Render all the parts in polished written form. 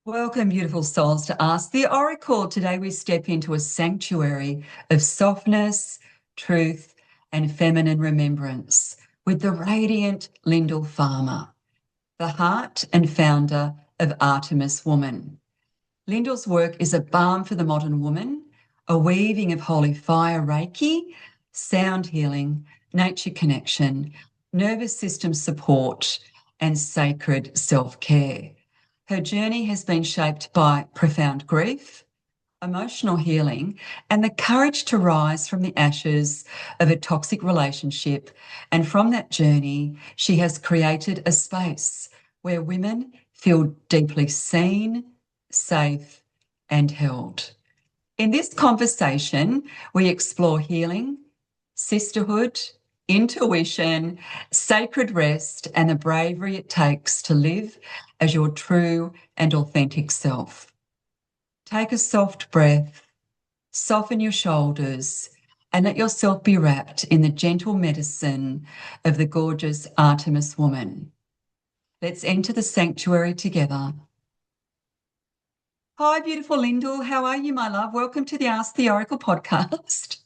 Welcome, beautiful souls, to Ask the Oracle. Today we step into a sanctuary of softness, truth, and feminine remembrance with the radiant Lyndell Farmer, the heart and founder of Artemis Woman. Lyndell's work is a balm for the modern woman, a weaving of Holy Fire Reiki, sound healing, nature connection, nervous system support, and sacred self-care. Her journey has been shaped by profound grief, emotional healing, and the courage to rise from the ashes of a toxic relationship. And from that journey, she has created a space where women feel deeply seen, safe, and held. In this conversation, we explore healing, sisterhood, intuition, sacred rest, and the bravery it takes to live as your true and authentic self. Take a soft breath, soften your shoulders, and let yourself be wrapped in the gentle medicine of the gorgeous Artemis Woman. Let's enter the sanctuary together. Hi, beautiful Lyndell. How are you, my love? Welcome to the Ask the Oracle podcast.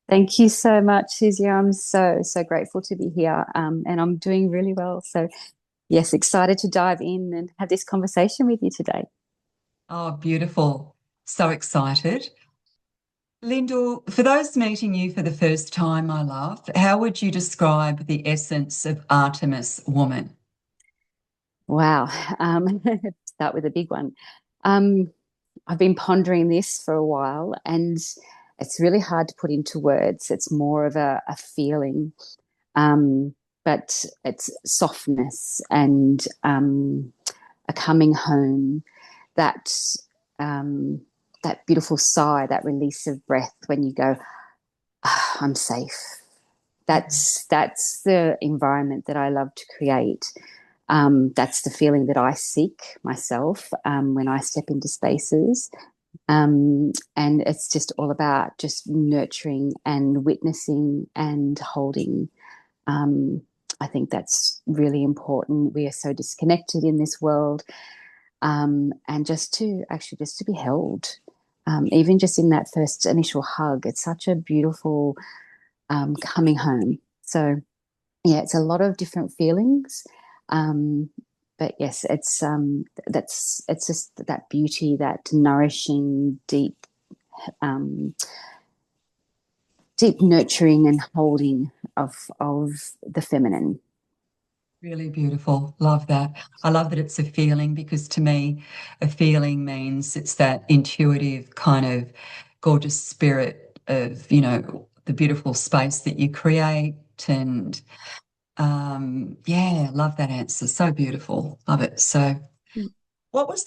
Thank you so much, Suzy. I'm so grateful to be here, and I'm doing really well. So, yes, excited to dive in and have this conversation with you today. Oh, beautiful. So excited. Lyndall, for those meeting you for the first time, my love, how would you describe the essence of Artemis Woman? Wow. Start with a big one. Um, I've been pondering this for a while, and it's really hard to put into words. It's more of a feeling, um, but it's softness and a coming home. That um, that beautiful sigh, that release of breath when you go, "Ah, I'm safe." That's the environment that I love to create. That's the feeling that I seek myself when I step into spaces. And it's just all about just nurturing and witnessing and holding. Um, I think that's really important. We are so disconnected in this world, and just to be held, even just in that first initial hug, it's such a beautiful coming home. So yeah, it's a lot of different feelings. Um, but yes, it's just that beauty, that nourishing, um, deep nurturing and holding of the feminine. Really beautiful. Love that. I love that it's a feeling because to me, a feeling means it's that intuitive kind of gorgeous spirit of, the beautiful space that you create. And yeah, love that answer. So beautiful. Love it. So, what was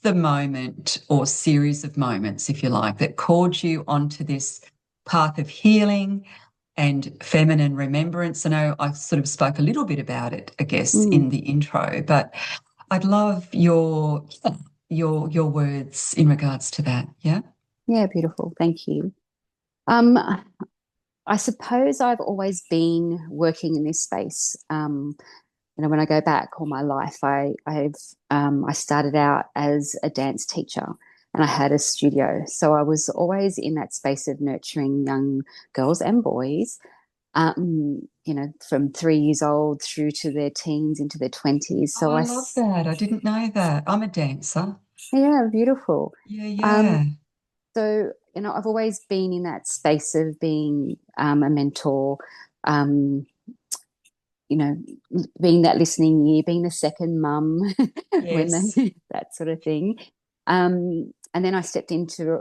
the moment or series of moments, if you like, that called you onto this path of healing and feminine remembrance? I know I sort of spoke a little bit about it, I guess, Mm. in the intro, but I'd love your words in regards to that. Yeah. Yeah, beautiful. Thank you. Um, I suppose I've always been working in this space. When I go back all my life, I started out as a dance teacher, and I had a studio. So I was always in that space of nurturing young girls and boys, from 3 years old through to their teens into their 20s. Oh, So I love that. I didn't know that. I'm a dancer. yeah, beautiful. Yeah, Um, yeah. so, I've always been in that space of being a mentor, um, you know, being that listening ear, being the second mum, when Yes. that sort of thing. And then I stepped into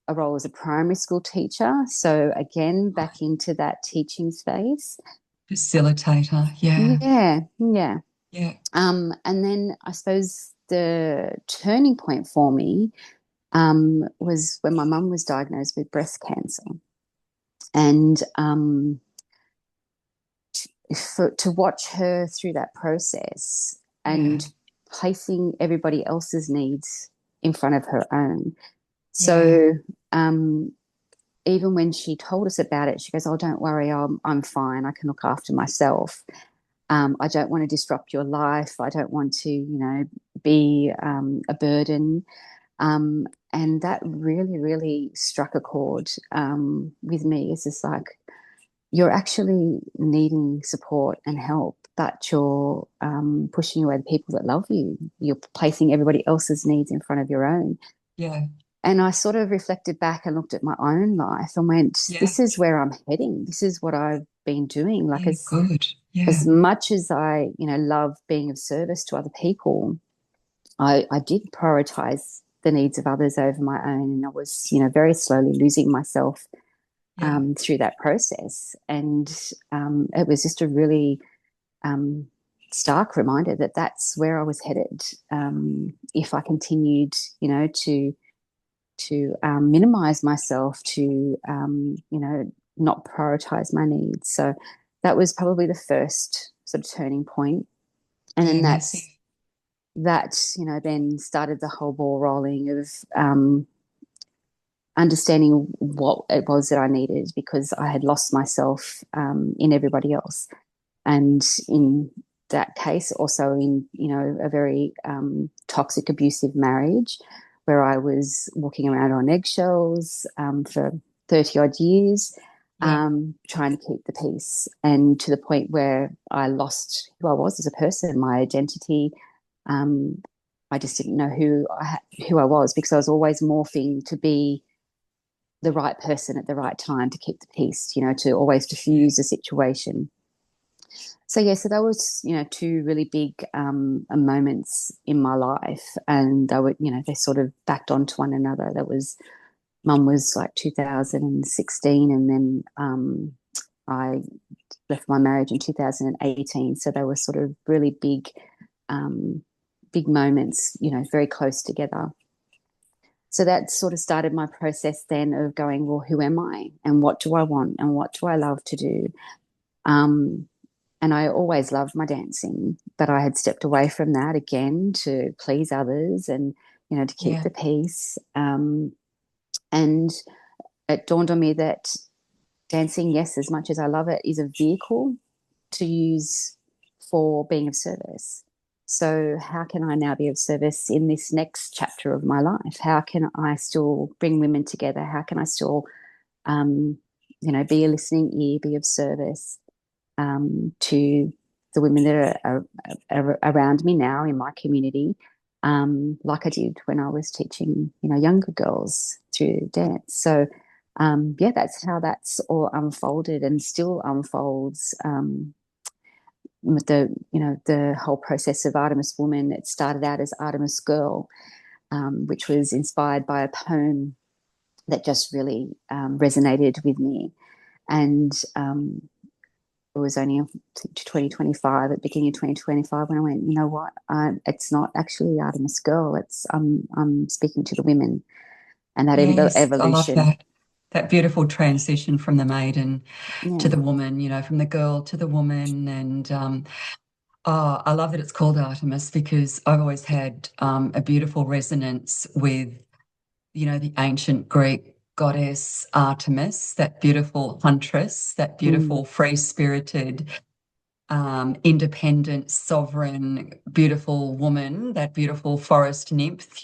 a role as a primary school teacher. So again, back into that teaching space. Facilitator. Yeah. Yeah, yeah. Yeah. And then I suppose the turning point for me was when my mum was diagnosed with breast cancer. And to watch her through that process Yeah. and placing everybody else's needs in front of her own. Yeah. So even when she told us about it, she goes, "Oh, don't worry, I'm fine. I can look after myself." I don't want to disrupt your life. I don't want to, be a burden. And that really, really struck a chord with me. It's just like, you're actually needing support and help, but you're pushing away the people that love you. You're placing everybody else's needs in front of your own. Yeah. And I sort of reflected back and looked at my own life and went, Yeah. this is where I'm heading. This is what I've been doing. Like Yeah. Good. as Yeah. much as I, love being of service to other people, I did prioritize the needs of others over my own. And I was, very slowly losing myself Yeah. through that process. And it was just a really um, stark reminder that that's where I was headed. If I continued, to minimize myself, to not prioritize my needs. So that was probably the first sort of turning point. And Yeah. then Massive. then started the whole ball rolling of understanding what it was that I needed, because I had lost myself in everybody else. And in that case, also in, a very toxic, abusive marriage where I was walking around on eggshells for 30 odd years, Yeah. trying to keep the peace. And to the point where I lost who I was as a person, my identity. Um, I just didn't know who I was, because I was always morphing to be the right person at the right time to keep the peace, to always Yeah. diffuse the situation. So yeah, so that was, two really big moments in my life, and they were, they sort of backed onto one another. That was, mum was like 2016, and then I left my marriage in 2018. So they were sort of really um, big moments, very close together. So that sort of started my process then of going, well, who am I, and what do I want, and what do I love to do? Um, and I always loved my dancing, but I had stepped away from that again to please others and, to keep Yeah. the peace. And it dawned on me that dancing, yes, as much as I love it, is a vehicle to use for being of service. So, how can I now be of service in this next chapter of my life? How can I still bring women together? How can I still, um, be a listening ear, be of service to the women that are around me now in my community, like I did when I was teaching, younger girls through dance. So, yeah, that's how that's all unfolded and still unfolds. With the whole process of Artemis Woman, it started out as Artemis Girl, which was inspired by a poem that just really resonated with me. And it was only 2025, at the beginning of 2025, when I went, you know what, it's not actually Artemis Girl, it's I'm speaking to the women, and that Yes. I love evolution. that. That beautiful transition from the maiden to Yeah. the woman, from the girl to the woman. And oh, I love that it's called Artemis because I've always had a beautiful resonance with, the ancient Greek goddess Artemis, that beautiful huntress, that Mm. beautiful free-spirited, independent, sovereign, beautiful woman, that beautiful forest nymph,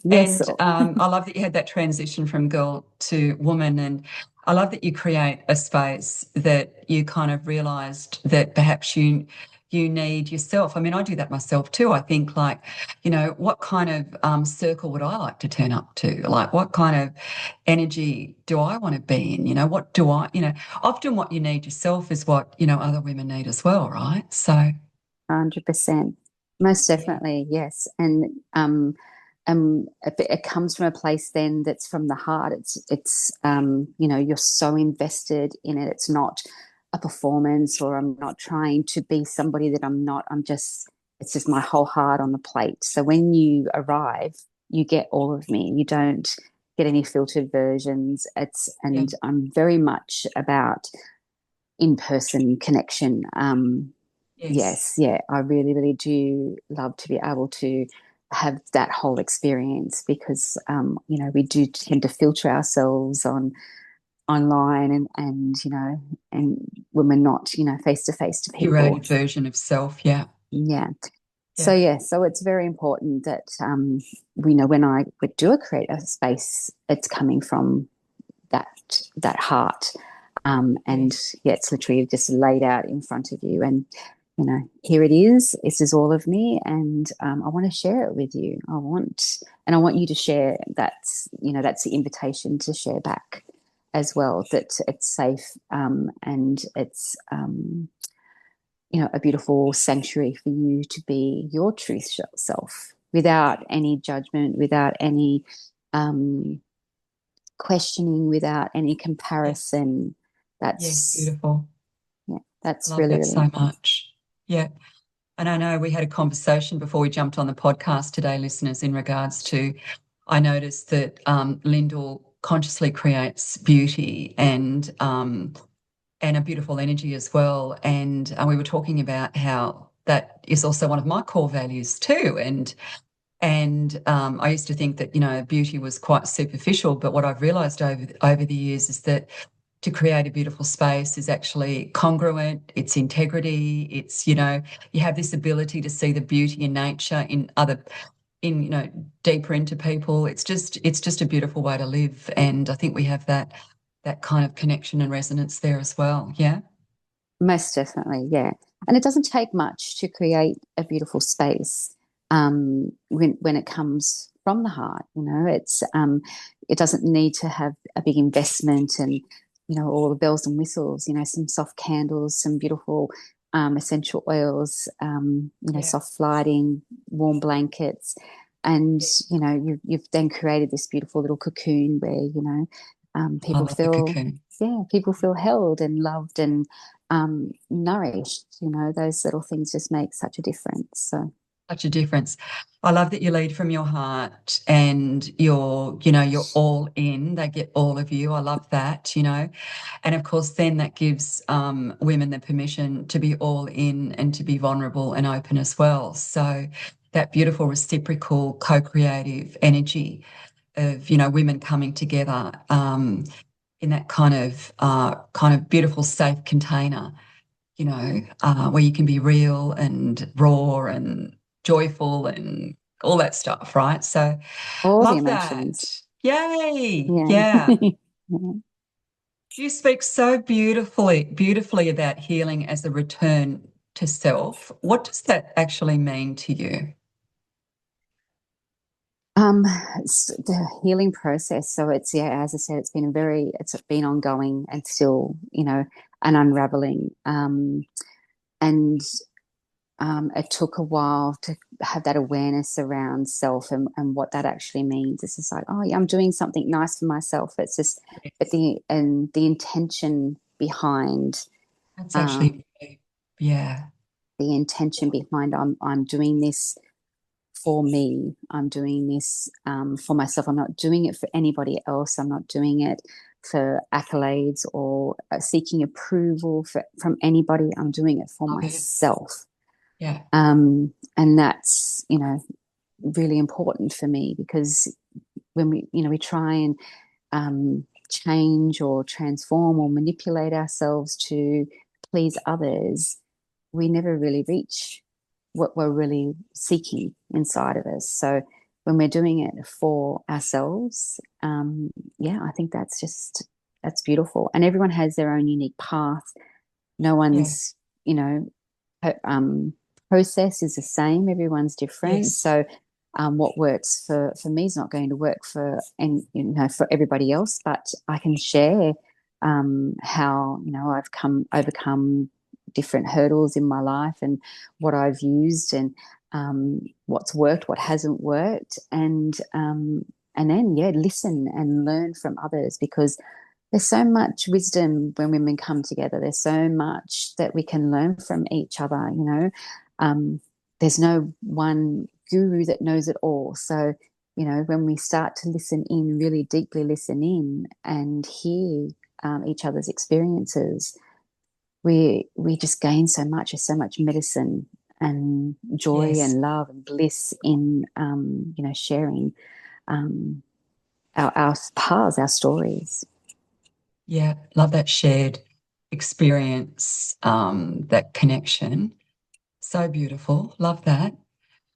Yes. And I love that you had that transition from girl to woman. And I love that you create a space that you kind of realized that perhaps you need yourself. I mean, I do that myself too. I think like, what kind of circle would I like to turn up to? Like, what kind of energy do I want to be in? What do often what you need yourself is what, other women need as well, right? So, 100%. Most yeah, definitely, yes. And it comes from a place then that's from the heart. It's you're so invested in it. It's not a performance, or I'm not trying to be somebody that I'm not. It's just my whole heart on the plate. So when you arrive, you get all of me. You don't get any filtered versions. yeah, And I'm very much about in-person connection. yes, Yes, yeah, I really, really do love to be able to have that whole experience, because we do tend to filter ourselves online and and when we're not face to face to people. Curated version of self. Yeah. Yeah. So Yeah. yeah, so it's very important that we know when I would do a creative space, it's coming from that heart. And Yes. yeah, it's literally just laid out in front of you. And, here it is. This is all of me. And I want to share it with you. And I want you to share that's the invitation to share back as well, that it's safe and it's, a beautiful sanctuary for you to be your truth self without any judgment, without any um, questioning, without any Yes. comparison. Yes. That's Beautiful. Yeah, that's Love really, that really so important. much. Yeah. And I know we had a conversation before we jumped on the podcast today, listeners, in regards to, I noticed that Lyndall consciously creates beauty and a beautiful energy as well. And we were talking about how that is also one of my core values too. And I used to think that, beauty was quite superficial, but what I've realized over the years is that to create a beautiful space is actually congruent, it's integrity, it's, you have this ability to see the beauty in nature, deeper into people. It's just a beautiful way to live. And I think we have that kind of connection and resonance there as well. Yeah. Most definitely, yeah. And it doesn't take much to create a beautiful space when it comes from the heart. It doesn't need to have a big investment and all the bells and whistles. Some soft candles, some beautiful essential oils, Yeah. soft lighting, warm blankets, and Yeah. you've then created this beautiful little cocoon where I people love the feel cocoon. people feel held and loved and nourished. Those little things just make such a difference. So Such a difference. I love that you lead from your heart and you're all in. They get all of you. I love that. And of course, then that gives women the permission to be all in and to be vulnerable and open as well. So that beautiful reciprocal co-creative energy of, women coming together in that kind of beautiful, safe container where you can be real and raw and joyful and all that stuff, right? So all the love emotions. that. Yay. Yeah. Yeah. Yeah. You speak so beautifully about healing as a return to self. What does that actually mean to you? Um, the healing process. So it's, yeah, as I said, it's been ongoing and still, an unraveling. And it took a while to have that awareness around self and what that actually means. It's just like, oh yeah, I'm doing something nice for myself. It's just, but Yes. the intention behind, That's um, actually, yeah. I'm doing this for me. I'm doing this for myself. I'm not doing it for anybody else. I'm not doing it for accolades or seeking approval from anybody. I'm doing it for Love it. myself. Yeah. And that's, really important for me because when we try and change or transform or manipulate ourselves to please others, we never really reach what we're really seeking inside of us. So when we're doing it for ourselves, yeah, I think that's beautiful. And everyone has their own unique path. No Yeah. one's, you know, process is the same. Everyone's different. Yes. So what works for me is not going to work for everybody else. But I can share how I've come overcome different hurdles in my life and what I've used and what's worked, what hasn't worked, and then yeah, listen and learn from others because there's so much wisdom when women come together. There's so much that we can learn from each other. Um, there's no one guru that knows it all. So, when we start to listen in, really deeply listen in and hear each other's experiences, we just gain so much. There's so much medicine and joy Yes. and love and bliss in, sharing our paths, our stories. Yeah, love that shared experience, that connection. So beautiful. Love that.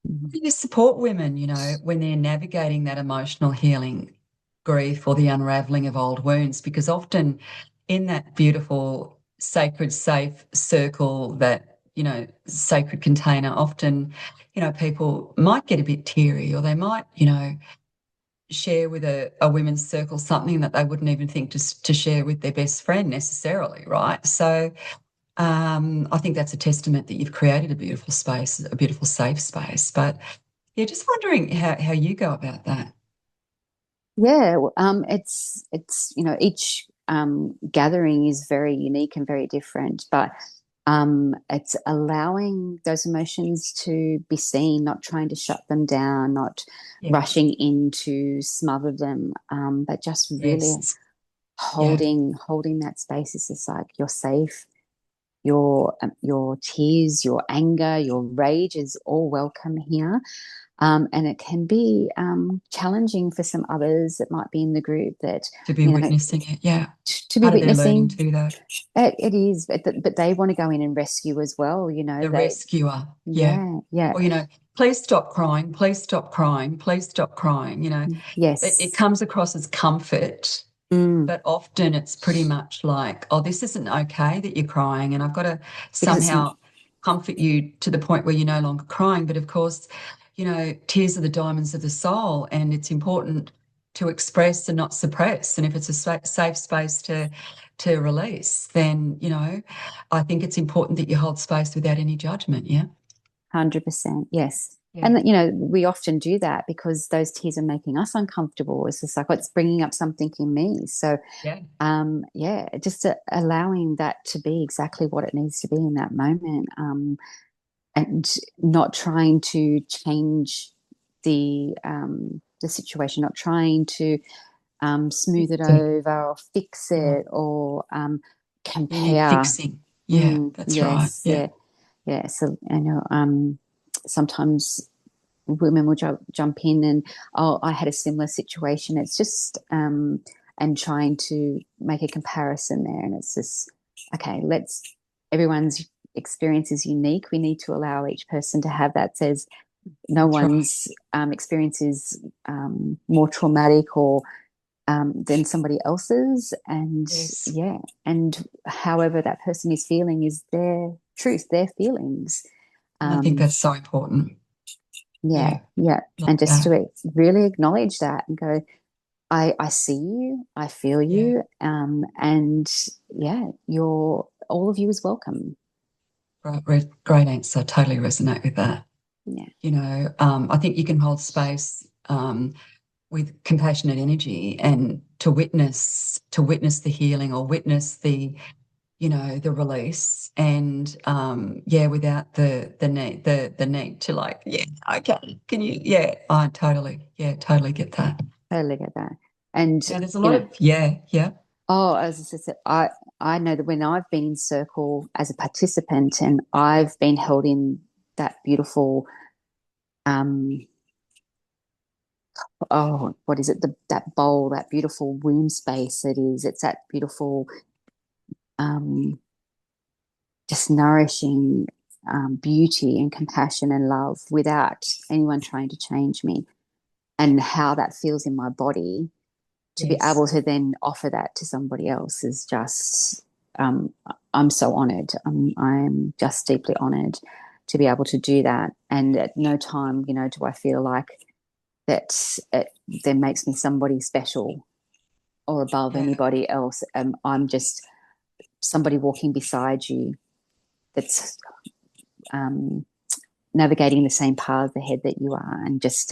Mhm. Do you support women, when they're navigating that emotional healing, grief, or the unraveling of old wounds? Because often in that beautiful, sacred, safe circle, that, sacred container, often, people might get a bit teary, or they might, share with a women's circle something that they wouldn't even think to share with their best friend necessarily, right? So I think that's a testament that you've created a beautiful space, a beautiful safe space. But yeah, just wondering how you go about that. Yeah, it's each gathering is very unique and very different, but it's allowing those emotions to be seen, not trying to shut them down, not Yes, rushing in to smother them, but just really yes, yeah, holding that space. Is just like you're safe. Your tears, your anger, your rage is all welcome here. And it can be challenging for some others that might be in the group that, to be you know, witnessing it. Yeah, to be part of their learning witnessing. too, though. It is, but they want to go in and rescue as well. The They, rescuer. Yeah. yeah, yeah, Or, please stop crying. Please stop crying. Please stop crying. It yes, comes across as comfort. mm, But often it's pretty much like, oh, this isn't okay that you're crying, and I've got to because it's not somehow comfort you to the point where you're no longer crying. But of course, tears are the diamonds of the soul, and it's important to express and not suppress. And if it's a safe space to release, then, I think it's important that you hold space without any judgment. Yeah. 100%, yes. Yeah. And we often do that because those tears are making us uncomfortable. It's just like, oh, it's bringing up something in me. So Yeah. yeah, just allowing that to be exactly what it needs to be in that moment, and not trying to change the situation, not trying to smooth it So, over or fix yeah. it or You need compare. fixing. Yeah, that's right. Yes, Yeah. yeah, yeah. So I know sometimes women will jump in and, oh, I had a similar situation. It's just and trying to make a comparison there, and it's just okay. Everyone's experience is unique. We need to allow each person to have that. Says no That's right. one's experience is more traumatic or than somebody else's, and Yes. yeah, and however that person is feeling is their truth, their feelings. And I think Um, that's so important. yeah, Yeah, yeah, love and just that. to really acknowledge that and go, I see you, I feel Yeah, you, and yeah, you're all of you is welcome. great answer. Totally resonate with that. Yeah, I think you can hold space with compassionate energy, and to witness the healing, or witness the release, and yeah, without the need to, like, yeah, okay, can you, yeah, I totally get that. totally get that. And Yeah, there's a lot of, yeah, yeah, oh, as I said, I know that when I've been in circle as a participant and yeah, I've been held in that beautiful um oh, what is it, that bowl, that beautiful womb space, it's that beautiful um just nourishing beauty and compassion and love without anyone trying to change me, and how that feels in my body, to be yes. able to then offer that to somebody else is just um, I'm so honored. I'm just deeply honored to be able to do that. And at no time, do I feel like that it then makes me somebody special or above Yeah, anybody else. I'm just somebody walking beside you that's um, navigating the same path ahead that you are, and just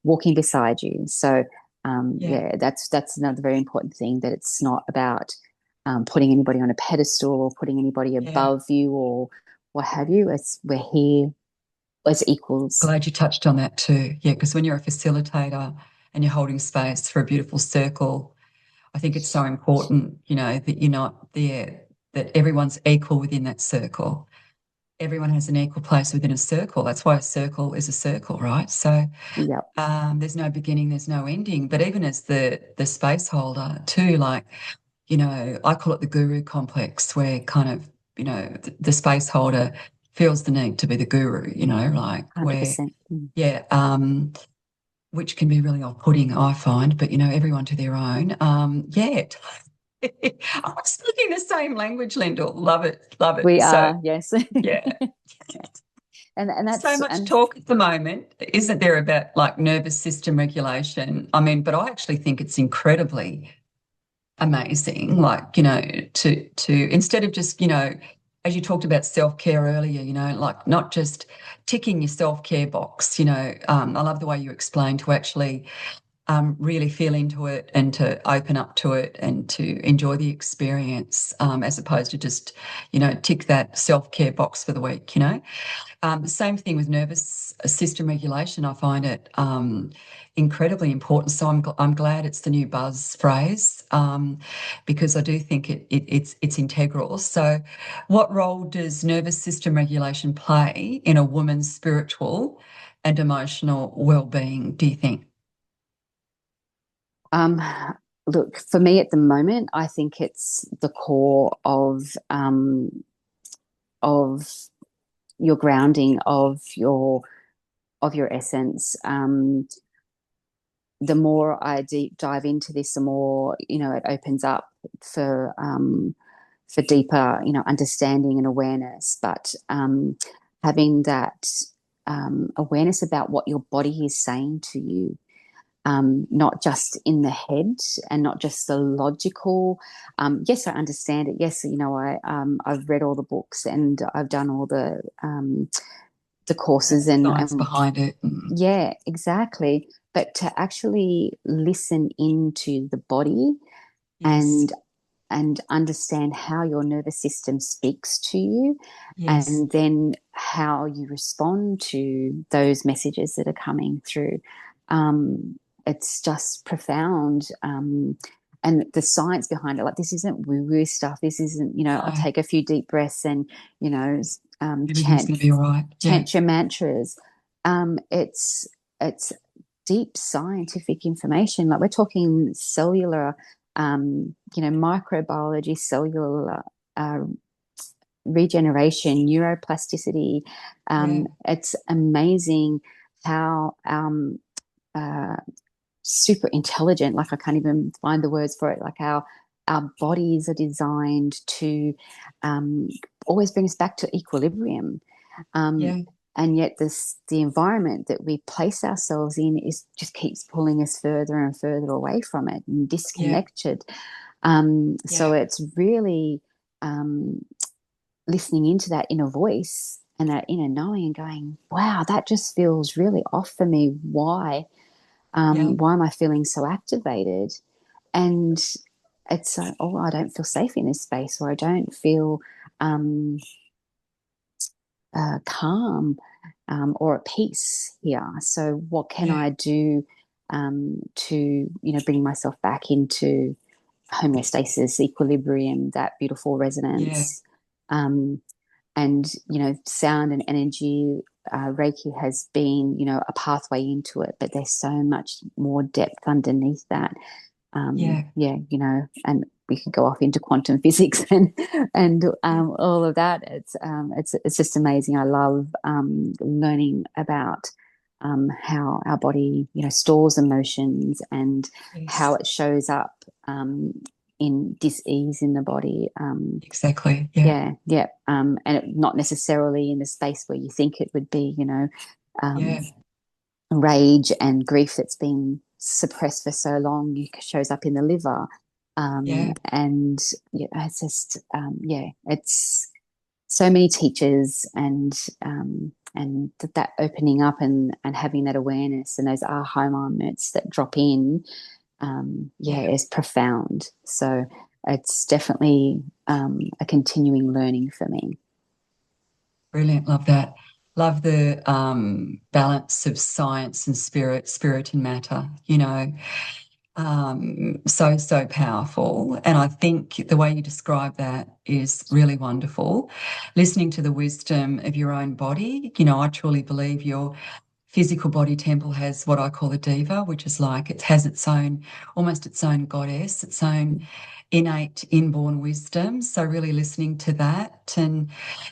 walking beside you. So yeah, yeah, that's another very important thing, that it's not about putting anybody on a pedestal or putting anybody yeah. above you or what have you. It's we're here as equals. Glad you touched on that too. Yeah, because when you're a facilitator and you're holding space for a beautiful circle, I think it's so important, that you're not there, that everyone's equal within that circle. Everyone has an equal place within a circle. That's why a circle is a circle, right? So Yep. there's no beginning, there's no ending. But even as the space holder too, like, you know, I call it the guru complex, where kind of, you know, the space holder feels the need to be the guru, you know, like where, 100%. yeah, which can be really off-putting, I find, but you know, everyone to their own. Yeah. I'm speaking the same language, Lyndall. Love it, love it. We So are, yes. yeah. And So that's much and talk at the moment, isn't there, about like nervous system regulation? I mean, but I actually think it's incredibly amazing, like, you know, to instead of just, you know, as you talked about self-care earlier, you know, like not just ticking your self-care box, you know, I love the way you explained to actually really feel into it and to open up to it and to enjoy the experience, as opposed to just, you know, tick that self-care box for the week, you know. Same thing with nervous system regulation. I find it incredibly important. So I'm glad it's the new buzz phrase, because I do think it's integral. So, what role does nervous system regulation play in a woman's spiritual and emotional well-being, do you think? um look, for me at the moment, I think it's the core of your grounding, of your essence. The more I deep dive into this, the more, you know, it opens up for deeper, you know, understanding and awareness. But having that awareness about what your body is saying to you, not just in the head and not just the logical. Yes, I understand it. Yes, you know, I've read all the books and I've done all the courses Science and behind it. yeah, exactly. But to actually listen into the body Yes, and understand how your nervous system speaks to you, yes, and then how you respond to those messages that are coming through. It's just profound. And the science behind it, like, this isn't woo-woo stuff. This isn't, you know, I'll no, take a few deep breaths and, you know, everything's going to be all right. Yeah, chant your mantras. It's deep scientific information. Like, we're talking cellular, you know, microbiology, cellular uh, regeneration, neuroplasticity. yeah, It's amazing how uh, super intelligent, like, I can't even find the words for it, like our bodies are designed to um, always bring us back to equilibrium. Um, yeah, and yet the environment that we place ourselves in is just keeps pulling us further and further away from it and yeah, disconnected. So yeah, it's really um, listening into that inner voice and that inner knowing and going, wow, that just feels really off for me. Why? yeah, Why am I feeling so activated? And it's like, oh, I don't feel safe in this space, or I don't feel um, calm or at peace here. So what can yeah, I do to, you know, bring myself back into homeostasis, equilibrium, that beautiful yeah, resonance? Um, and, you know, sound and energy, Reiki has been, you know, a pathway into it, but there's so much more depth underneath that. yeah, Yeah, you know, and we could go off into quantum physics and yeah, all of that. It's just amazing. I love learning about how our body, you know, stores emotions and how yes, it shows up in dis-ease in the body. exactly. Yeah, Yeah, yeah, and not necessarily in the space where you think it would be. You know, um, yeah, rage and grief that's been suppressed for so long shows up in the liver. yeah, And yeah, it's just yeah, it's so many teachers and that opening up and having that awareness and those aha moments that drop in, yeah, yeah. is profound. So it's definitely a continuing learning for me. Brilliant. Love that. Love the balance of science and spirit, spirit and matter, you know. So, so powerful. And I think the way you describe that is really wonderful. Listening to the wisdom of your own body, you know, I truly believe you're physical body temple has what I call a diva, which is like it has its own, almost its own goddess, its own innate inborn wisdom. So really listening to that. And,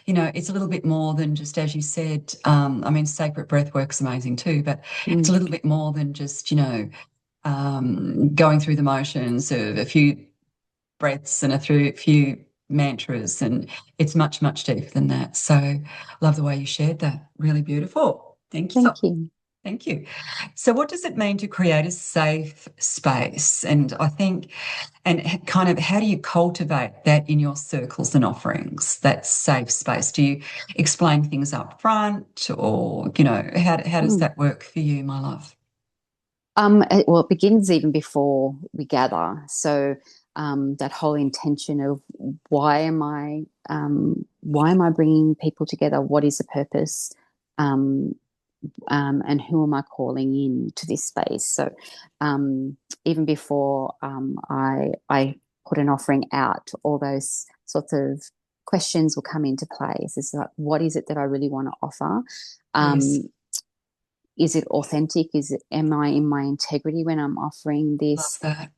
it's a little bit more than just, as you said, I mean, sacred breath work's amazing too, but it's a Mm. little bit more than just, going through the motions of a few breaths and a few mantras. And it's much, much deeper than that. So love the way you shared that. Really beautiful. Thank you. Thank you. Thank you. So, what does it mean to create a safe space? And I think, and kind of how do you cultivate that in your circles and offerings, that safe space? Do you explain things up front, or, how does Mm. that work for you, my love? Well, it begins even before we gather. So that whole intention of why am I bringing people together? What is the purpose? Um, and who am I calling in to this space? So even before I put an offering out, all those sorts of questions will come into place. It's like, what is it that I really want to offer? Yes, Um, is it authentic? Am I in my integrity when I'm offering love this? that.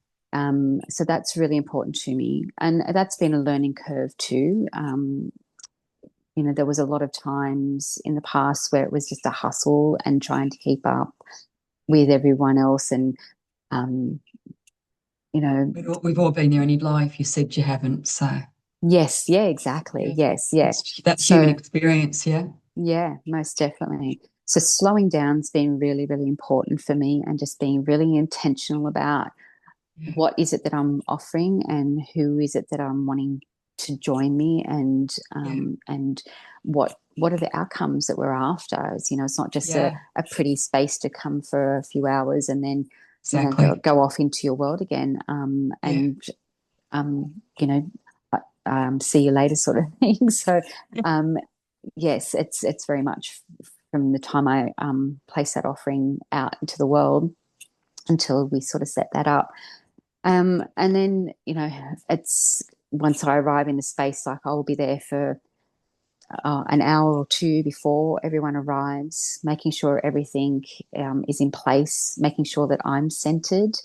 So that's really important to me, and that's been a learning curve too. There was a lot of times in the past where it was just a hustle and trying to keep up with everyone else, and um, you know, We've all been there, and you'd lie if you said you haven't. So, yes, yeah, exactly, yeah, yes, yeah. that's human So experience. Yeah, yeah, most definitely. So slowing down's been really, really important for me, and just being really intentional about yeah, what is it that I'm offering and who is it that I'm wanting to join me, yeah, and what are the outcomes that we're after. It's not just a, yeah, a pretty space to come for a few hours and then exactly. go off into your world again, Yeah, and um, you know see you later sort of thing. So yeah, um, yes, it's very much from the time I place that offering out into the world until we sort of set that up. And then, it's once I arrive in the space, like I'll be there for an hour or two before everyone arrives, making sure everything is in place, making sure that I'm centered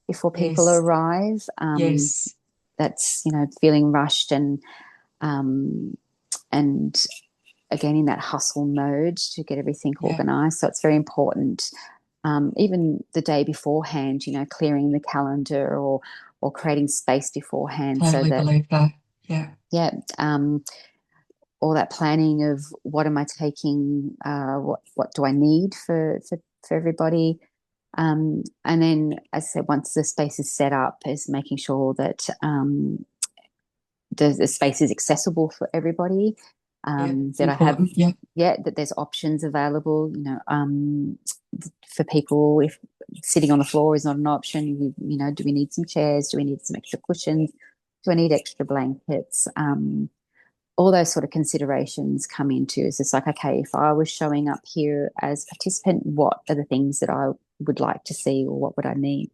before people yes, arrive. yes, That's, feeling rushed um, and again in that hustle mode to get everything yeah. organized. So it's very important. Even the day beforehand, clearing the calendar or creating space beforehand so Totally that, believe that. Yeah. yeah, all that planning of what am I taking, what do I need for everybody. And then, as I said, once the space is set up, is making sure that the space is accessible for everybody. Yeah. That I have, Important. Yeah. yeah, that there's options available. For people, if sitting on the floor is not an option, do we need some chairs? Do we need some extra cushions? Do I need extra blankets? All those sort of considerations come into. It's just like, okay, if I was showing up here as a participant, what are the things that I would like to see, or what would I need?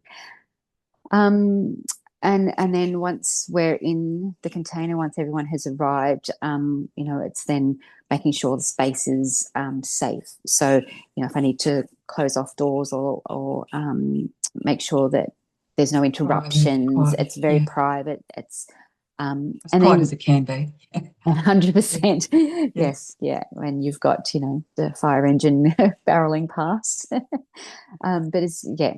Um, and then once we're in the container, once everyone has arrived, it's then making sure the space is safe. So, if I need to close off doors or make sure that there's no Private. interruptions, Quiet. it's very Yeah. private. It's As and quiet as then it can be. 100%. Yeah. Yes, yeah. When you've got, the fire engine barreling past. But it's, yeah.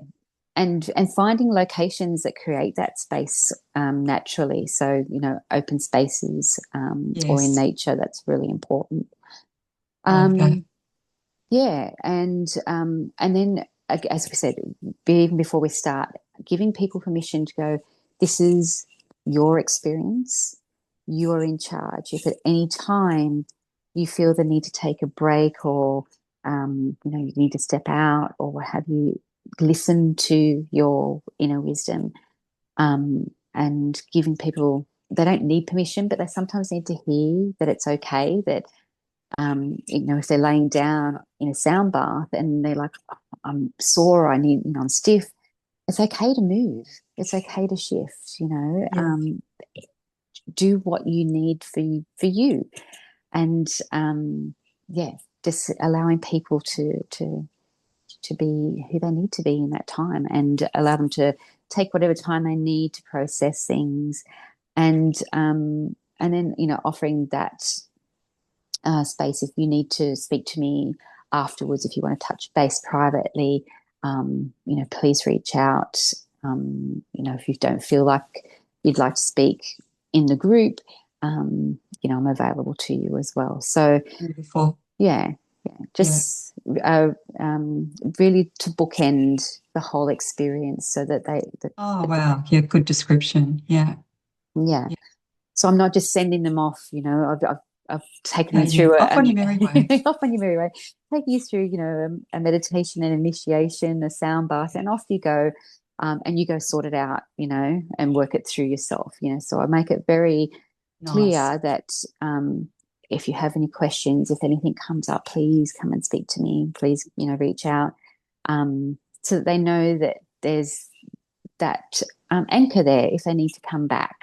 And finding locations that create that space naturally. So, open spaces or in Yes. nature, that's really important. Love that. Um, yeah. And then, as we said, even before we start, giving people permission to go, this is your experience. You are in charge. If at any time you feel the need to take a break, or you need to step out, or what have you, listen to your inner wisdom, and giving people, they don't need permission, but they sometimes need to hear that it's okay, that if they're laying down in a sound bath and they're like, I'm sore, I'm stiff, it's okay to move. It's okay to shift, Yeah. do what you need for you. And yeah, just allowing people to to be who they need to be in that time, and allow them to take whatever time they need to process things, and then offering that space if you need to speak to me afterwards, if you want to touch base privately, please reach out. If you don't feel like you'd like to speak in the group, I'm available to you as well. So Beautiful. yeah, Yeah. just really to bookend the whole experience so that Oh, wow. Yeah, good description. Yeah. yeah. Yeah. So I'm not just sending them off, I've taken Yeah, them yeah. through Off on your merry way. off on your merry way, take you through, a meditation, an initiation, a sound bath, and off you go. And you go sort it out, and work it through yourself, So I make it very Nice. clear that if you have any questions, if anything comes up, please come and speak to me. Please, reach out, so that they know that there's that anchor there if they need to come back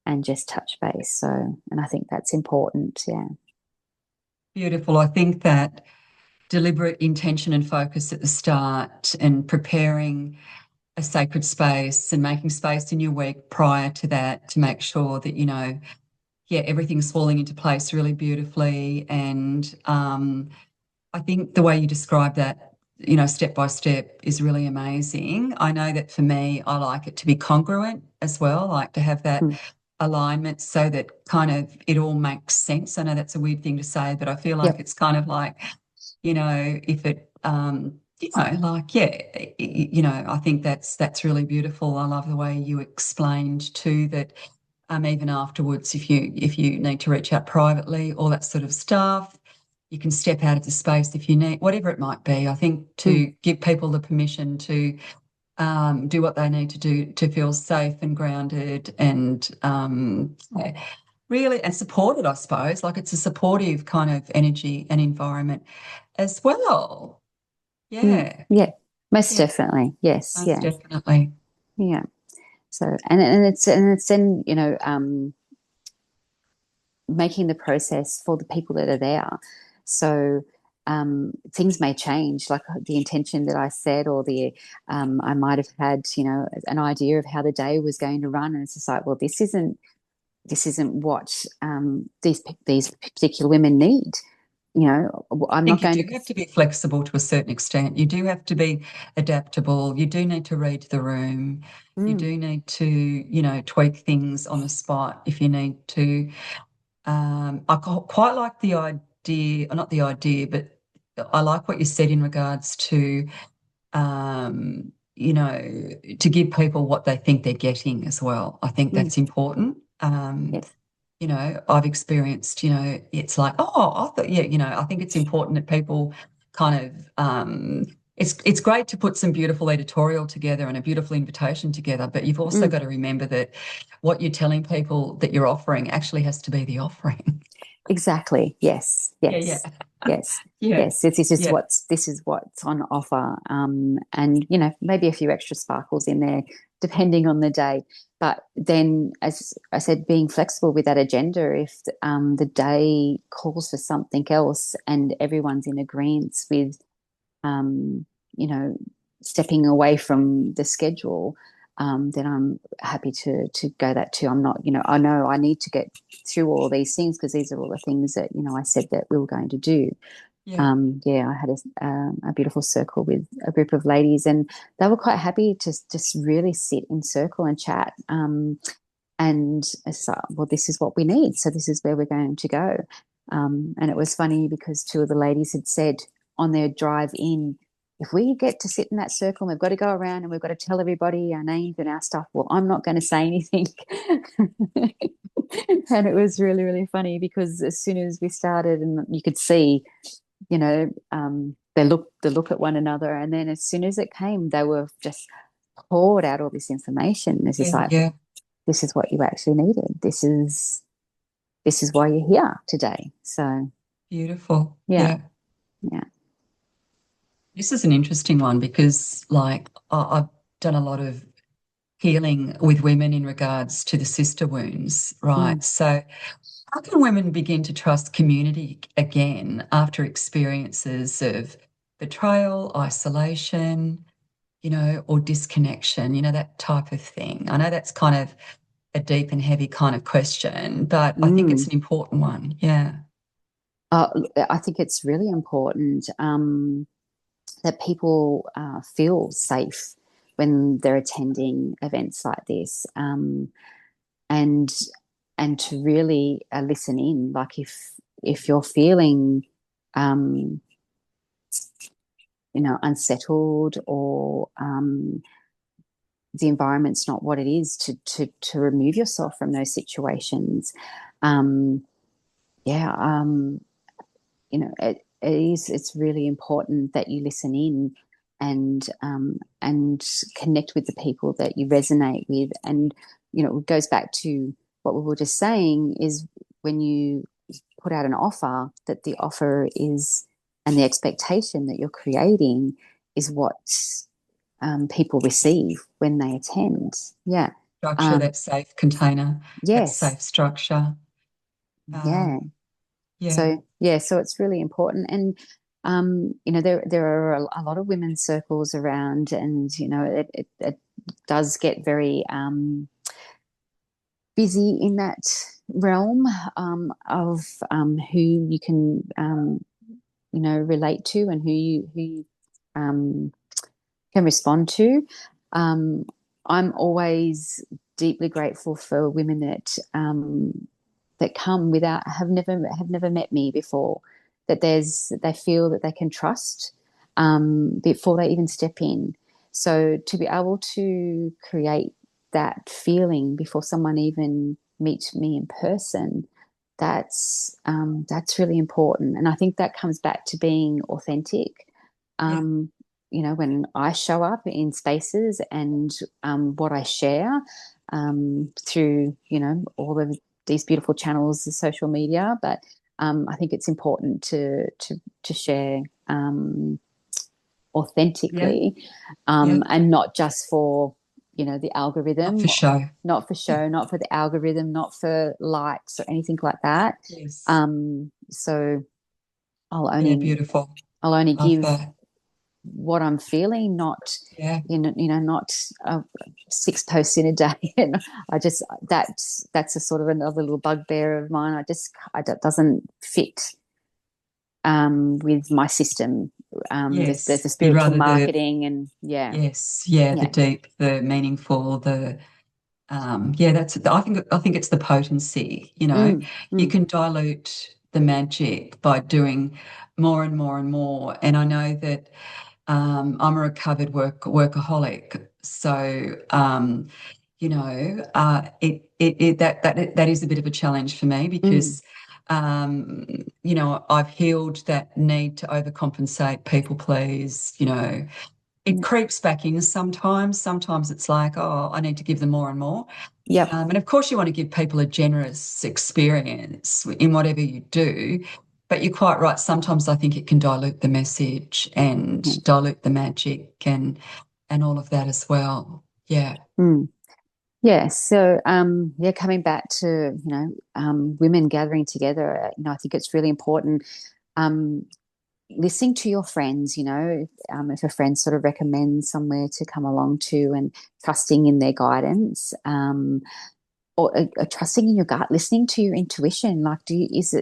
and just touch base. So, and I think that's important. Yeah. Beautiful. I think that deliberate intention and focus at the start and preparing a sacred space and making space in your week prior to that to make sure that, yeah, everything's falling into place really beautifully. And I think the way you describe that, step by step is really amazing. I know that for me, I like it to be congruent as well, like to have that Mm. alignment so that kind of it all makes sense. I know that's a weird thing to say, but I feel like Yep. it's kind of like, if it, like, yeah, I think that's really beautiful. I love the way you explained too that even afterwards, if you need to reach out privately, all that sort of stuff, you can step out of the space if you need, whatever it might be. I think Mm. to give people the permission to do what they need to do to feel safe and grounded and yeah, really and supported, I suppose. Like it's a supportive kind of energy and environment as well. Mm. Yeah, Yeah. Most yeah, definitely. Yes. most Yeah. definitely. Yeah. So, and it's then, making the process for the people that are there. So, things may change, like the intention that I said, or I might have had, an idea of how the day was going to run, and it's just like, well, this isn't what these particular women need. I I'm not think you going do to. have to be flexible to a certain extent. You do have to be adaptable. You do need to read the room. You Mm, do need to, tweak things on the spot if you need to. Quite like the idea, or not the idea, but I like what you said in regards to, to give people what they think they're getting as well. I think mm, that's important. yes. I've experienced, it's like, oh, I thought, yeah, I think it's important that people kind of, it's great to put some beautiful editorial together and a beautiful invitation together, but you've also Mm, got to remember that what you're telling people that you're offering actually has to be the offering. exactly. Yes. Yeah, Yes. yeah, Yes. yeah, Yes. yeah, This is what's on offer. And maybe a few extra sparkles in there, depending on the day. But then, as I said, being flexible with that agenda. If the day calls for something else, and everyone's in agreement with, um, you know, stepping away from the schedule, then I'm happy to go that too. I'm not, I know I need to get through all these things because these are all the things that I said that we were going to do. yeah, Yeah, I had a beautiful circle with a group of ladies, and they were quite happy to just really sit in circle and chat. And it's like, well, this is what we need, so this is where we're going to go. And it was funny because two of the ladies had said on their drive in, if we get to sit in that circle and we've got to go around and we've got to tell everybody our names and our stuff, well, I'm not going to say anything. And it was really, really funny because as soon as we started, and you could see, they look at one another, and then as soon as it came, they were just poured out all this information. It's just yeah, like, yeah. this is what you actually needed. This is why you're here today. So Beautiful. yeah, Yeah. yeah, This is an interesting one because, like, I've done a lot of healing with women in regards to the sister wounds, right? mm, So, how can women begin to trust community again after experiences of betrayal, isolation, or disconnection, that type of thing. I know that's kind of a deep and heavy kind of question, but I think it's Mm. an important one. Yeah. I think it's really important that people feel safe when they're attending events like this, and to really listen in. Like if you're feeling, um, unsettled, or the environment's not what it is, to remove yourself from those situations. Um, yeah, it's really important that you listen in, and connect with the people that you resonate with. And it goes back to what we were just saying, is when you put out an offer, that the offer is, and the expectation that you're creating, is what people receive when they attend. Yeah. Structure, um that safe container, that yes. safe structure. Yeah. Yeah. So it's really important. And there are a lot of women's circles around, and it does get very busy in that realm, of who you can relate to, and who you um, can respond to. Um, I'm always deeply grateful for women that come without have never met me before, that they feel that they can trust before they even step in. So to be able to create that feeling before someone even meets me in person, that's really important. And I think that comes back to being authentic. Yeah. When I show up in spaces, and what I share through all of these beautiful channels of social media. But I think it's important to share Yeah. authentically, Yeah. and not just for the Not algorithm, for show. not for Yeah. show, not for the algorithm, not for likes or anything like that. Yes. So I'll Yeah. only Beautiful. I'll only Love give that. what I'm feeling, not Yeah. not 6 posts in a day. And that's a sort of another little bugbear of mine. That doesn't fit with my system. There's Yes. the You'd spiritual rather marketing, and yeah, yes. Yeah. The yeah, deep, the meaningful, yeah, I think it's the potency, mm, you mm, can dilute the magic by doing more and more and more. And I know that I'm a recovered workaholic. So that is a bit of a challenge for me mm, because I've healed that need to overcompensate, people please, it yeah, creeps back in sometimes. Sometimes it's like, oh, I need to give them more and more. yep, And of course, you want to give people a generous experience in whatever you do. But you're quite right. Sometimes I think it can dilute the message and yeah, dilute the magic and all of that as well. Yeah. mm. Yeah, so yeah, coming back to women gathering together, I think it's really important. Um, Listening to your friends, if a friend sort of recommends somewhere to come along to, and trusting in their guidance, or trusting in your gut, listening to your intuition. Like, is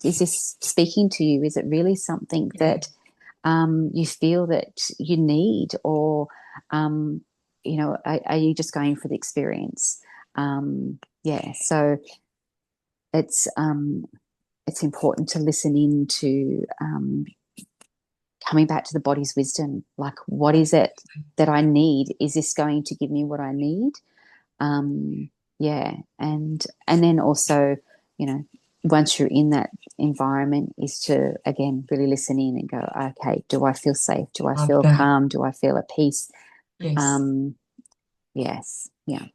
this speaking to you? Is it really something Yeah. that you feel that you need, or are you just going for the experience? Yeah, so it's um, it's important to listen in to coming back to the body's wisdom. Like, what is it Absolutely. that I need? Is this going to give me what I need? Yeah, and then also, you know, once you're in that environment, is to again really listen in and go, okay, do I feel safe? Do I Love feel that. calm? Do I feel at peace? Yes. Um, yes, yeah,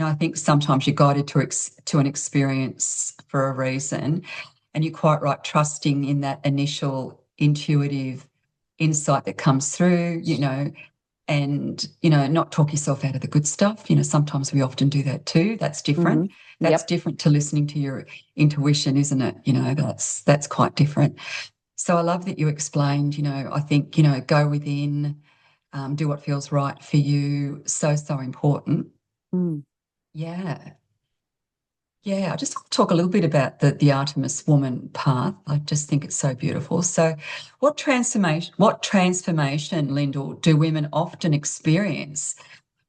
I think sometimes you're guided to an experience for a reason. And you're quite right, trusting in that initial intuitive insight that comes through, and not talk yourself out of the good stuff. Sometimes we often do that too. That's mm-hmm. different. That's Yep, different to listening to your intuition, isn't it? That's quite different. So I love that you explained, I think, go within, do what feels right for you. So, so important. Mm. Yeah. Yeah. I just want to talk a little bit about the Artemis Woman path. I just think it's so beautiful. So what transformation, Lyndall, do women often experience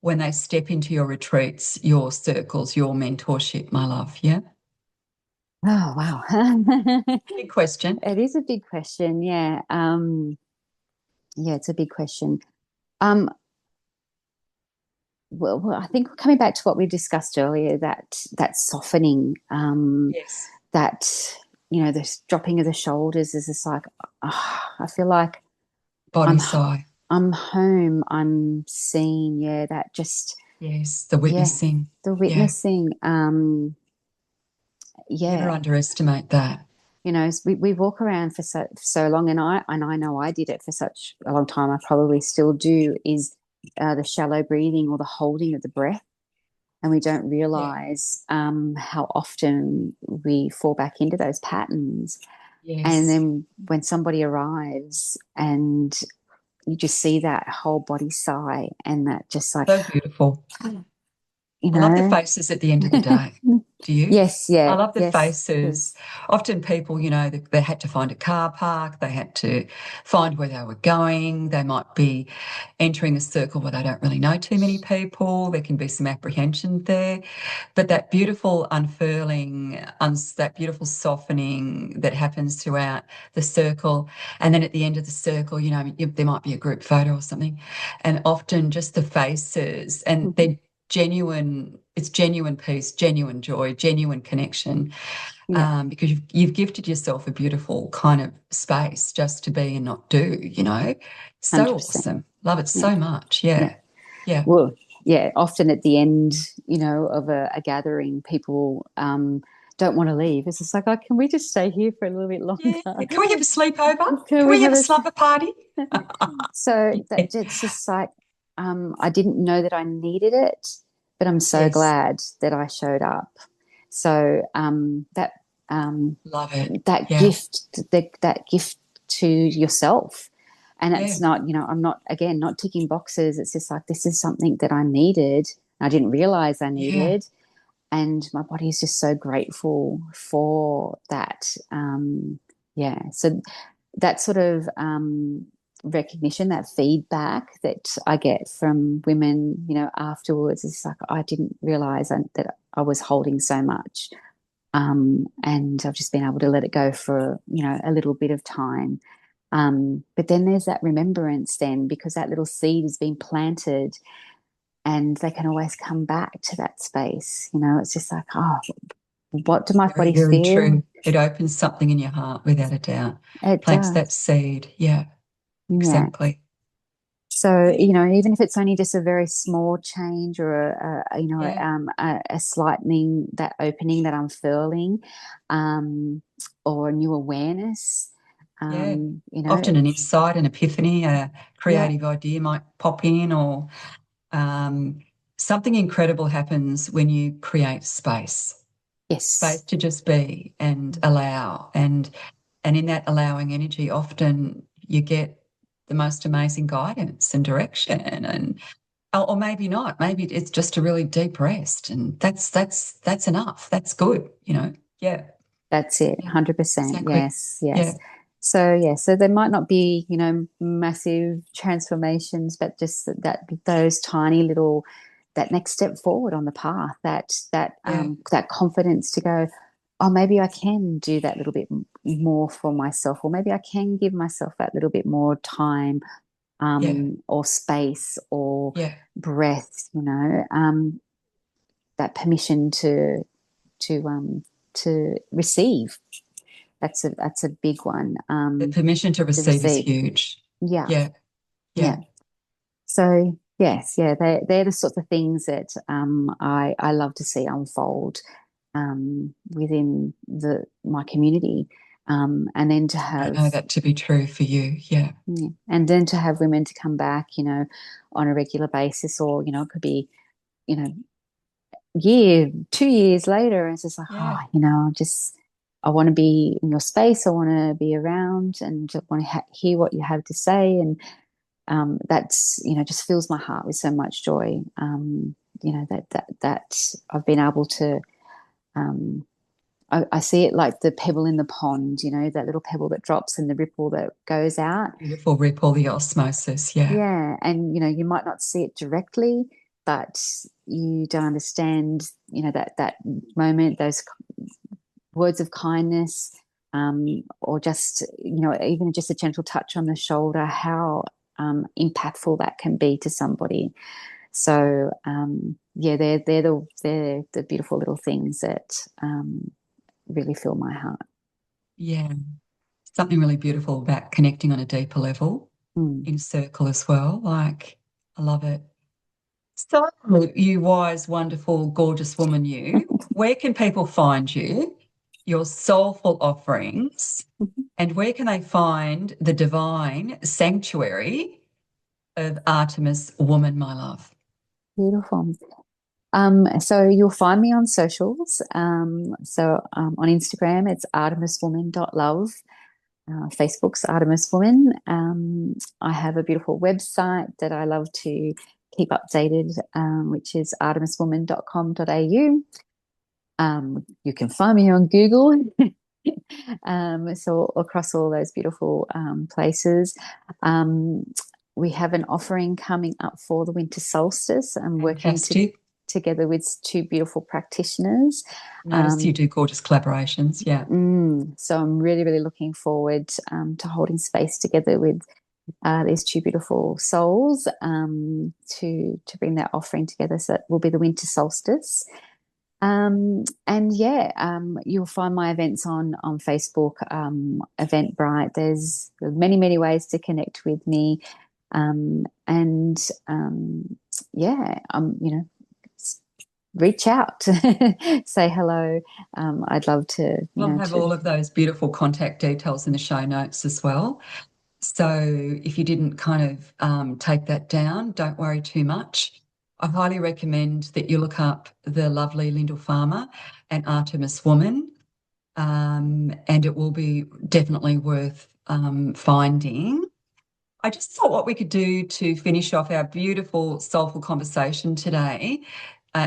when they step into your retreats, your circles, your mentorship, my love? Yeah. Oh, wow. Big question. It is a big question. Yeah. Yeah, it's a big question. Um, well, I think coming back to what we discussed earlier, that softening, Yes. that the dropping of the shoulders is just like, I feel like Body I'm sigh. I'm home, I'm seen. Yeah, that just Yes. The yeah, witnessing. the Yeah. witnessing. Never Yeah, underestimate that. we walk around for so long, and I know I did it for such a long time. I probably still do. Is the shallow breathing or the holding of the breath, and we don't Yeah. realize how often we fall back into those patterns. And Yes. then when somebody arrives and you just see that whole body sigh and that just like, So beautiful. you I love the know, faces at the end of the day. Do you? yes, I yeah, love the yes, faces. Often people, they had to find a car park, they had to find where they were going. They might be entering a circle where they don't really know too many people. There can be some apprehension there. But that beautiful unfurling, that beautiful softening that happens throughout the circle. And then at the end of the circle, there might be a group photo or something. And often just the faces and mhm, they're it's genuine peace, genuine joy, genuine connection, yeah, because you've gifted yourself a beautiful kind of space just to be and not do, So 100%. awesome. Love it Yeah, so much. yeah. Yeah. Yeah. Well, yeah, often at the end, of a gathering, people don't want to leave. It's just like, oh, can we just stay here for a little bit Yeah. longer? Can we have a sleepover? Can Can we we have have a a? slumber party? So Yeah. that it's just like, I didn't know that I needed it, but I'm so Yes. glad that I showed up. So um, Love it. that Yeah. gift to yourself. And Yeah. it's not, I'm not, again, not ticking boxes. It's just like, this is something that I needed. I didn't realize I Yeah. needed. And my body is just so grateful for that. Yeah. So that sort of recognition, that feedback that I get from women, afterwards is like, I didn't realize that I was holding so much. And I've just been able to let it go for, a little bit of time. But then there's that remembrance then, because that little seed has been planted and they can always come back to that space. It's just like, oh, what do my Very, body very feel? true. It opens something in your heart without a doubt. It Plants that does. seed. Yeah, Yeah. exactly. So, even if it's only just a very small change or Yeah. a slightening, that opening, that unfurling, or a new awareness, Yeah. Often an it's, insight, an epiphany, a yeah, creative idea might pop in, or um, something incredible happens when you create space, space yes, to just be and allow. And in that allowing energy, often you get the most amazing guidance and direction, and or maybe not. Maybe it's just a really deep rest, and that's enough. That's good. Yeah. that's it, Yeah. 100%. Exactly. Yes, Yeah. yes. So, yeah, so there might not be, massive transformations, but just those tiny little, that next step forward on the path, Yeah. that confidence to go, oh, maybe I can do that little bit more for myself, or maybe I can give myself that little bit more time, Yeah. or space, or Yeah. breath, that permission to to receive. That's a big one. The permission to To receive is receive. huge. Yeah, Yeah. yeah. Yeah. So yes, yeah, they're the sorts of things that I love to see unfold within my community, and then to I have know that to be true for you. Yeah. yeah, and then to have women to come back, on a regular basis, or it could be, you know, 2 years later, and it's just like, Yeah. oh, just. I want to be in your space. I want to be around and want to hear what you have to say. And that's, just fills my heart with so much joy. That I've been able to, um, I see it like the pebble in the pond, that little pebble that drops and the ripple that goes out. Beautiful ripple, the osmosis. Yeah. Yeah. And, you might not see it directly, but you don't understand, that moment, those words of kindness, or just, even just a gentle touch on the shoulder, how impactful that can be to somebody. So yeah, they're the beautiful little things that really fill my heart. Yeah. Something really beautiful about connecting on a deeper level Mm. in circle as well. Like, I love it. So, you wise, wonderful, gorgeous woman, where can people find you, your soulful offerings, and where can they find the divine sanctuary of Artemis Woman, my love? Beautiful. So you'll find me on socials. On Instagram, it's artemiswoman.love. Facebook's Artemis Woman. I have a beautiful website that I love to keep updated, which is artemiswoman.com.au. You can find me on Google. So across all those beautiful places. Um, we have an offering coming up for the winter solstice. I'm working Fantastic. together with two beautiful practitioners. Notice you do gorgeous collaborations. Yeah. So I'm really, really looking forward to holding space together with these two beautiful souls, to bring that offering together. So it will be the winter solstice. And yeah, you'll find my events on Facebook, Eventbrite. There's many, many ways to connect with me. And yeah, reach out, say hello. I'd love to, We'll have all of those beautiful contact details in the show notes as well. So if you didn't kind of take that down, don't worry too much. I highly recommend that you look up the lovely Lyndell Farmer and Artemis Woman, and it will be definitely worth finding. I just thought what we could do to finish off our beautiful, soulful conversation today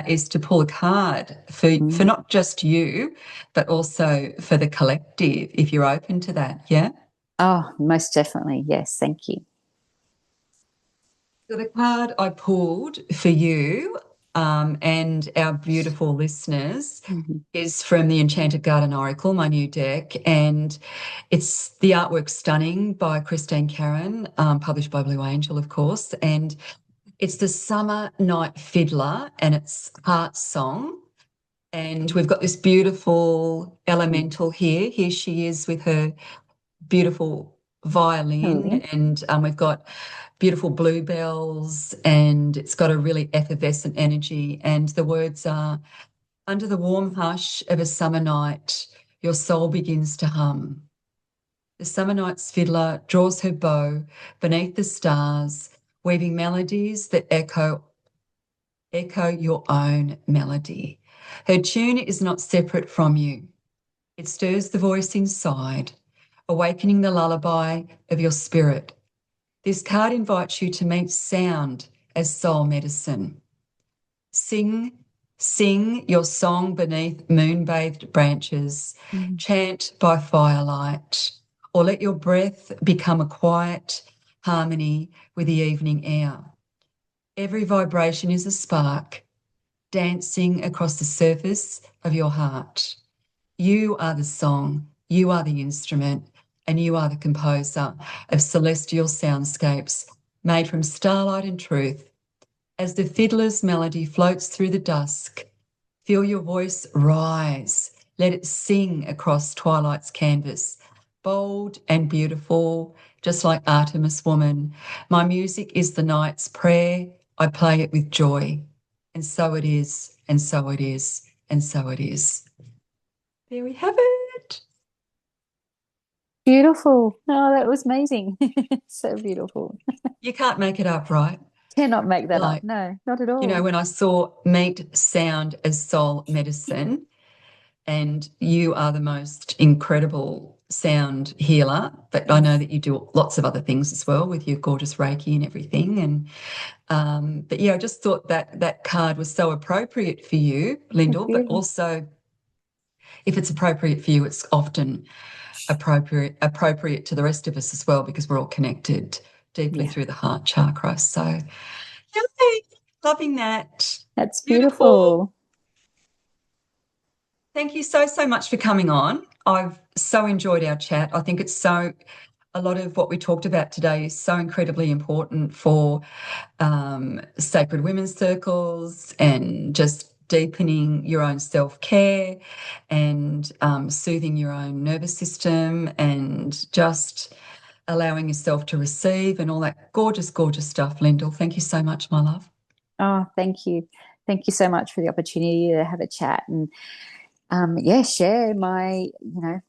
is to pull a card for not just you, but also for the collective, if you're open to that. Yeah. Oh, most definitely. Yes. Thank you. So the card I pulled for you and our beautiful listeners Mm-hmm. is from the Enchanted Garden Oracle, my new deck, and it's the artwork Stunning by Christine Caron, published by Blue Angel, of course, and it's the Summer Night Fiddler and it's Heart Song. And we've got this beautiful elemental here. Here she is with her beautiful violin, Brilliant. and we've got beautiful bluebells, and it's got a really effervescent energy. And the words are, under the warm hush of a summer night, your soul begins to hum. The summer night's fiddler draws her bow beneath the stars, weaving melodies that echo your own melody. Her tune is not separate from you. It stirs the voice inside, awakening the lullaby of your spirit. This card invites you to meet sound as soul medicine. Sing, sing your song beneath moon-bathed branches. Mm-hmm. Chant by firelight, or let your breath become a quiet harmony with the evening air. Every vibration is a spark dancing across the surface of your heart. You are the song, you are the instrument, and you are the composer of celestial soundscapes made from starlight and truth. As the fiddler's melody floats through the dusk, feel your voice rise. Let it sing across twilight's canvas, bold and beautiful, just like Artemis Woman. My music is the night's prayer. I play it with joy. And so it is, and so it is, and so it is. There we have it. Beautiful. Oh, that was amazing. So beautiful. You can't make it up, right? Cannot make that up. Like, No, not at all. when I saw meat, sound as soul medicine, and you are the most incredible sound healer. But I know that you do lots of other things as well with your gorgeous Reiki and everything. And but yeah, I just thought that that card was so appropriate for you, It's Lyndall. But beautiful. also, if it's appropriate for you, it's often appropriate to the rest of us as well, because we're all connected deeply Yeah, through the heart chakra. So, yay, loving that. that's Beautiful. beautiful. Thank you so, so much for coming on. I've so enjoyed our chat. I think it's so, a lot of what we talked about today is so incredibly important for sacred women's circles and just deepening your own self-care and soothing your own nervous system and just allowing yourself to receive and all that gorgeous, gorgeous stuff, Lyndall. Thank you so much, my love. Oh, thank you. Thank you so much for the opportunity to have a chat and yeah, share my,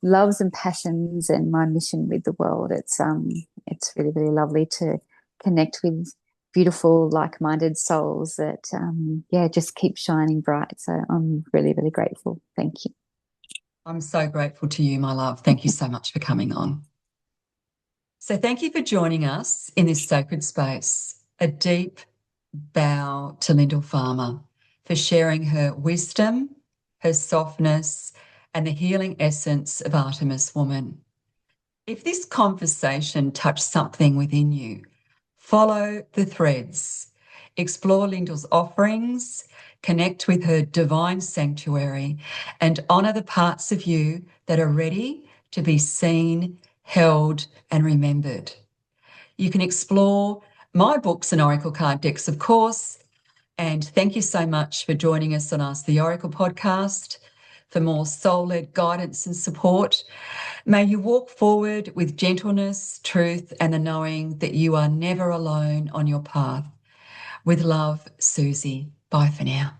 loves and passions and my mission with the world. It's really, really lovely to connect with beautiful, like-minded souls that yeah, just keep shining bright. So I'm really, really grateful. Thank you. I'm so grateful to you, my love. Thank you so much for coming on. So thank you for joining us in this sacred space. A deep bow to Lyndell Farmer for sharing her wisdom, her softness, and the healing essence of Artemis Woman. If this conversation touched something within you, follow the threads, explore Lyndall's offerings, connect with her divine sanctuary, and honour the parts of you that are ready to be seen, held, and remembered. You can explore my books and oracle card decks, of course. And thank you so much for joining us on Ask the Oracle podcast. For more soul-led guidance and support, may you walk forward with gentleness, truth, and the knowing that you are never alone on your path. With love, Suzy. Bye for now.